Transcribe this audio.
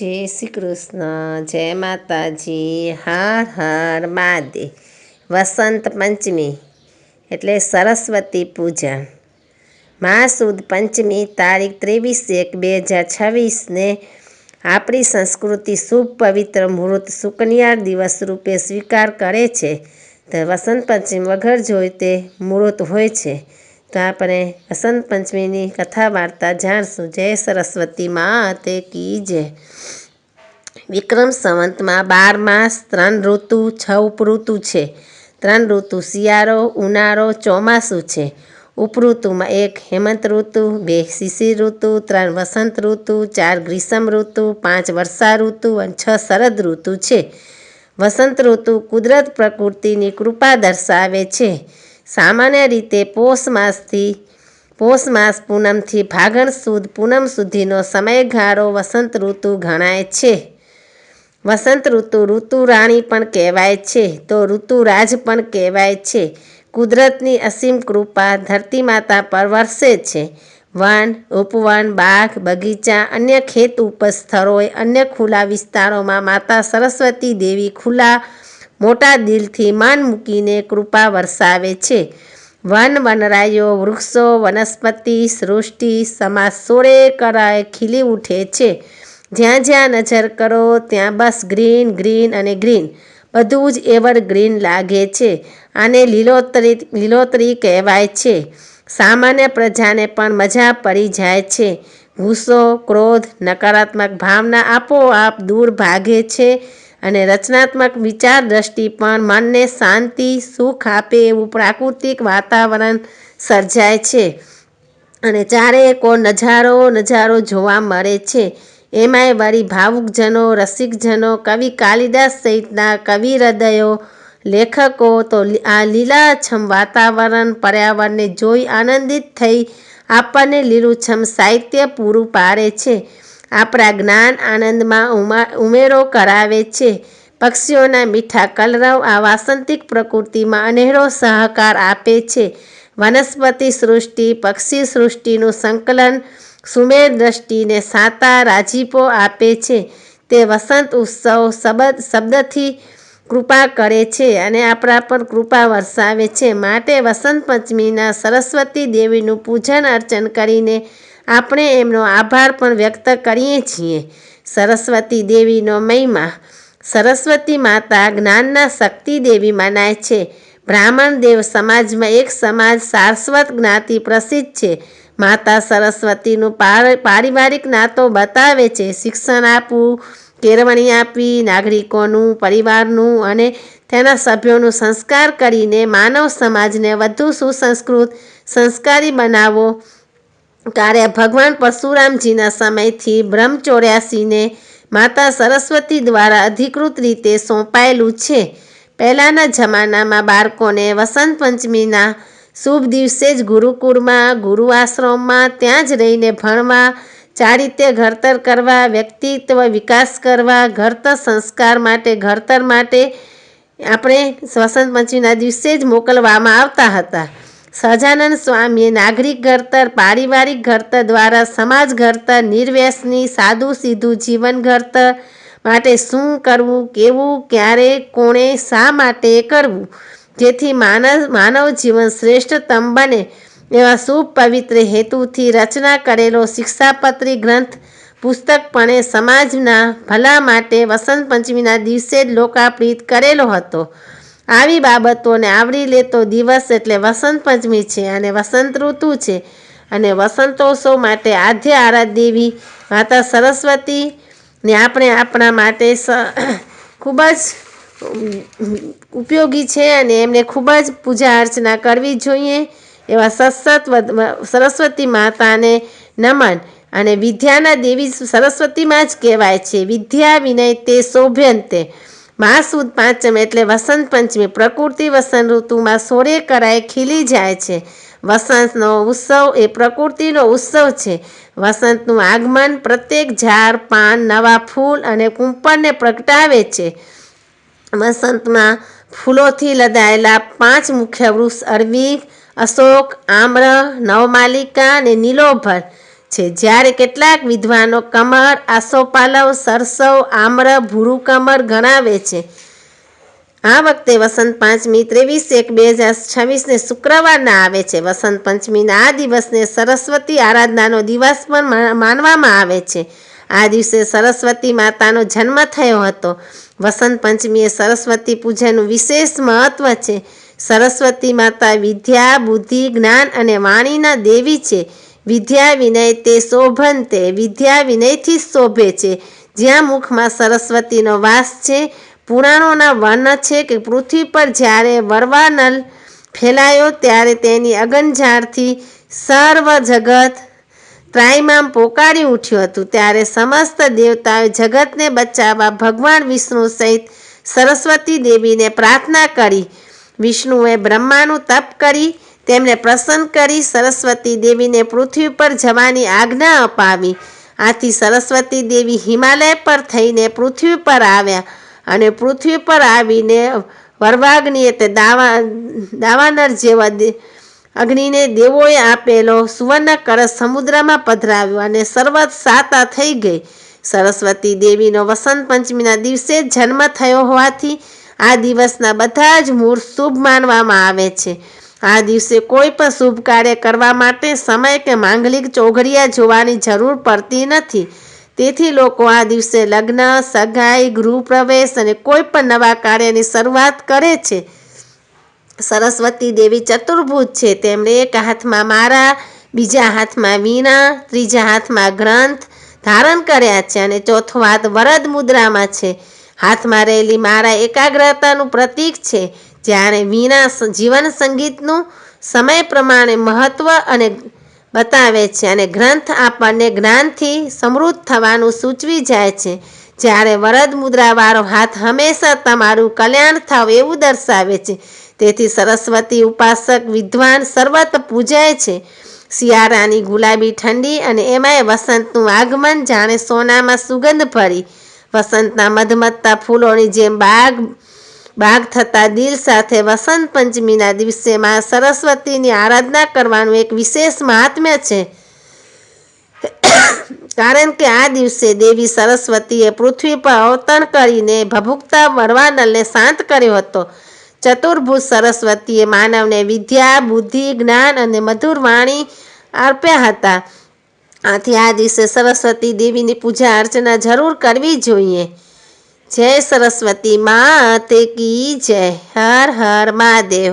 જય શ્રી કૃષ્ણ, જય માતાજી, હર હર મહાદેવ। વસંત પંચમી એટલે સરસ્વતી પૂજન। મહાસુદ પંચમી તારીખ 23/1/2026ને આપણી સંસ્કૃતિ શુભ પવિત્ર મુહૂર્ત સુકન્યા દિવસ રૂપે સ્વીકાર કરે છે। તો વસંત પંચમી વગર જોઈ તે મુહૂર્ત હોય છે। તો આપણે વસંત પંચમીની કથા વાર્તા જાણશું। જય સરસ્વતી માતે કી જય। વિક્રમ સંવંતમાં 12 માસ, 3 ઋતુ, 6 ઉપઋતુ છે। 3 ઋતુ શિયાળો, ઉનાળો, ચોમાસું છે। ઉપઋતુમાં 1 હેમંત ઋતુ, 2 શિશિર ઋતુ, 3 વસંત ઋતુ, 4 ગ્રીષ્મ ઋતુ, 5 વર્ષા ઋતુ અને 6 શરદ ઋતુ છે। વસંત ઋતુ કુદરત પ્રકૃતિની કૃપા દર્શાવે છે। સામાન્ય રીતે પોષ માસ પૂનમથી ફાગણ સુદ પૂનમ સુધીનો સમયગાળો વસંત ઋતુ ગણાય છે। વસંત ઋતુ ઋતુરાણી પણ કહેવાય છે તો ઋતુરાજ પણ કહેવાય છે। કુદરતની અસીમ કૃપા ધરતી માતા પર વરસે છે। વન, ઉપવન, બાગ, બગીચા, અન્ય ખેત ઉપજ સ્થળોએ અન્ય ખુલ્લા વિસ્તારોમાં માતા સરસ્વતી દેવી ખુલ્લા મોટા દિલથી મન મૂકીને કૃપા વરસાવે છે। વન વનરાઈઓ, વૃક્ષો, વનસ્પતિ સૃષ્ટિ સમાજ સોળે કળાએ ખીલી ઉઠે છે। જ્યાં જ્યાં નજર કરો ત્યાં બસ ગ્રીન ગ્રીન અને ગ્રીન, બધું જ એવરગ્રીન લાગે છે। આને લીલોતરી કહેવાય છે। સામાન્ય પ્રજાને પણ મજા પડી જાય છે। ગુસ્સો, ક્રોધ, નકારાત્મક ભાવના આપોઆપ દૂર ભાગે છે અને રચનાત્મક વિચાર દ્રષ્ટિ પણ મનને શાંતિ સુખ આપે એવું પ્રાકૃતિક વાતાવરણ સર્જાય છે અને ચારે કોર નજારો જોવા મળે છે। એમાંય વળી ભાવુકજનો, રસિકજનો, કવિ કાલિદાસ સહિતના કવિ હૃદયો, લેખકો તો આ લીલાછમ વાતાવરણ પર્યાવરણને જોઈ આનંદિત થઈ આપણને લીલુંછમ સાહિત્ય પૂરું પાડે છે। આપણા જ્ઞાન આનંદમાં ઉમેરો કરાવે છે। પક્ષીઓના મીઠા કલરવ આ વાસંતિક પ્રકૃતિમાં અનેરો સહકાર આપે છે। વનસ્પતિ સૃષ્ટિ, પક્ષી સૃષ્ટિનું સંકલન સુમેળ દ્રષ્ટિને સાતા રાજીપો આપે છે। તે વસંત ઉત્સવ શબ્દથી કૃપા કરે છે અને આપણા પર કૃપા વરસાવે છે। માટે વસંત પંચમીના સરસ્વતી દેવીનું પૂજન અર્ચન કરીને આપણે એમનો આભાર પણ વ્યક્ત કરીએ છીએ। સરસ્વતી દેવીનો મહિમા। સરસ્વતી માતા જ્ઞાનના શક્તિ દેવી મનાય છે। બ્રાહ્મણ દેવ સમાજમાં એક સમાજ સારસ્વત જ્ઞાતિ પ્રસિદ્ધ છે। માતા સરસ્વતીનું પારિવારિક નાતો બતાવે છે। શિક્ષણ આપવું, કેળવણી આપવી, નાગરિકોનું, પરિવારનું અને તેના સભ્યોનું સંસ્કાર કરીને માનવ સમાજને વધુ સુસંસ્કૃત, સંસ્કારી બનાવવો કાર્ય ભગવાન પરશુરામજીના સમયથી બ્રહ્મચૌર્યસીને માતા સરસ્વતી દ્વારા અધિકૃત રીતે સોંપાયેલું છે। પહેલાંના જમાનામાં બાળકોને વસંત પંચમીના શુભ દિવસે જ ગુરુકુળમાં, ગુરુ આશ્રમમાં ત્યાં જ રહીને ભણવા, ચારિત્ર્ય ઘડતર કરવા, વ્યક્તિત્વ વિકાસ કરવા, ઘડતર માટે આપણે વસંત પંચમીના દિવસે જ મોકલવામાં આવતા હતા। સહજાનંદ સ્વામીએ નાગરિક ઘડતર, પારિવારિક ઘડતર દ્વારા સમાજ ઘડતર, નિર્વ્યસની સાદું સીધું જીવન ઘડતર માટે શું કરવું, કેવું, ક્યારે, કોણે, શા માટે કરવું જેથી માનવ જીવન શ્રેષ્ઠતમ બને એવા શુભ પવિત્ર હેતુથી રચના કરેલો શિક્ષાપત્રી ગ્રંથ પુસ્તકપણે સમાજના ભલા માટે વસંત પંચમીના દિવસે જ લોકાર્પિત કરેલો હતો। આવી બાબતોને આવરી લેતો દિવસ એટલે વસંત પંચમી છે અને વસંત ઋતુ છે અને વસંતોત્સવ માટે આદ્ય આરાધ્ય દેવી માતા સરસ્વતીને આપણે આપણા માટે ખૂબ જ ઉપયોગી છે અને એમને ખૂબ જ પૂજા અર્ચના કરવી જોઈએ। એવા સરસ્વતી માતાને નમન। અને વિદ્યાના દેવી સરસ્વતીમાં જ કહેવાય છે। વિદ્યા વિનય તે શોભ્યંતે। મહાસુદ પાંચમ એટલે વસંત પંચમી। પ્રકૃતિ વસંત ઋતુમાં સોળે કળાએ ખીલી જાય છે। વસંતનો ઉત્સવ એ પ્રકૃતિનો ઉત્સવ છે। વસંતનું આગમન પ્રત્યેક ઝાડ, પાન, નવા ફૂલ અને કુંપળને પ્રગટાવે છે। વસંતમાં ફૂલોથી લદાયેલા 5 મુખ્ય વૃક્ષ અરવી, અશોક, આમ્ર, નવમાલિકા અને નીલોફર છે, જ્યારે કેટલાક વિદ્વાનો કમળ, આસોપાલવ, સરસવ, આમ્ર, ભૂરું કમળ ગણાવે છે. આ વખતે વસંત પાંચમી 23/1/2026 શુક્રવારના આવે છે. વસંત પંચમીના આ દિવસને સરસ્વતી આરાધનાનો દિવસ પણ માનવામાં આવે છે. આ દિવસે સરસ્વતી માતાનો જન્મ થયો હતો. વસંત પંચમીએ સરસ્વતી પૂજાનું વિશેષ મહત્વ છે. સરસ્વતી માતા વિદ્યા, બુદ્ધિ, જ્ઞાન અને વાણીના દેવી છે. વિદ્યા વિનય તે શોભંતે, વિદ્યા વિનયથી જ શોભે છે. જ્યાં મુખમાં સરસ્વતીનો વાસ છે. પુરાણોના વર્ણન છે કે પૃથ્વી પર જ્યારે વરવાનલ ફેલાયો ત્યારે તેની અગનઝાળથી સર્વ જગત ત્રાહિમામ પોકારી ઉઠ્યું હતું. ત્યારે સમસ્ત દેવતાઓએ જગતને બચાવવા ભગવાન વિષ્ણુ સહિત સરસ્વતી દેવીને પ્રાર્થના કરી. વિષ્ણુએ બ્રહ્માનું તપ કરી તેમને પ્રસન્ન કરી સરસ્વતી દેવીને પૃથ્વી પર જવાની આજ્ઞા અપાવી. આથી સરસ્વતી દેવી હિમાલય પર થઈને પૃથ્વી પર આવ્યા અને પૃથ્વી પર આવીને વરવાગ્નિ એટલે દાવાનળ જેવા અગ્નિને દેવોએ આપેલો સુવર્ણ કળશ સમુદ્રમાં પધરાવ્યો અને સર્વત સાતા થઈ ગઈ. સરસ્વતી દેવીનો વસંત પંચમીના દિવસે જ જન્મ થયો હોવાથી આ દિવસના બધા જ મુહૂર્ત શુભ માનવામાં આવે છે. આ દિવસે કોઈ પણ શુભ કાર્ય કરવા માટે સમય કે માંગલિક ચોઘડિયા જોવાની જરૂર પડતી નથી. તેથી લોકો આ દિવસે લગ્ન, સગાઈ, ગૃહપ્રવેશ અને કોઈ પણ નવા કાર્યની શરૂઆત કરે છે. સરસ્વતી દેવી ચતુર્ભુજ છે. તેમણે એક હાથમાં માળા, બીજા હાથમાં વીણા, ત્રીજા હાથમાં ગ્રંથ ધારણ કર્યા છે અને ચોથો હાથ વરદ મુદ્રામાં છે. હાથમાં રહેલી માળા એકાગ્રતાનું પ્રતીક છે, જ્યારે વીણા જીવન સંગીતનું સમય પ્રમાણે મહત્વ અને બતાવે છે અને ગ્રંથ આપણને જ્ઞાનથી સમૃદ્ધ થવાનું સૂચવી જાય છે. જ્યારે વરદ મુદ્રાવાળો હાથ હંમેશા તમારું કલ્યાણ થાવ એવું દર્શાવે છે. તેથી સરસ્વતી ઉપાસક વિદ્વાન સર્વત્ર પૂજાય છે. શિયાળાની ગુલાબી ઠંડી અને એમાંય વસંતનું આગમન જાણે સોનામાં સુગંધ ભરી. વસંતના મધમત્તા ફૂલોની જેમ બાગ થતા દિલ સાથે વસંત પંચમીના દિવસે માં સરસ્વતીની આરાધના કરવાનું એક વિશેષ મહાત્મ્ય છે. કારણ કે આ દિવસે દેવી સરસ્વતીએ પૃથ્વી પર અવતરણ કરીને ભભૂકતા વરવાનલને શાંત કર્યો હતો. ચતુર્ભુજ સરસ્વતીએ માનવને વિદ્યા, બુદ્ધિ, જ્ઞાન અને મધુર વાણી આપ્યા હતા. આથી આ દિવસે સરસ્વતી દેવીની પૂજા અર્ચના જરૂર કરવી જોઈએ. જય સરસ્વતી માત કી જય. હર હર મહાદેવ.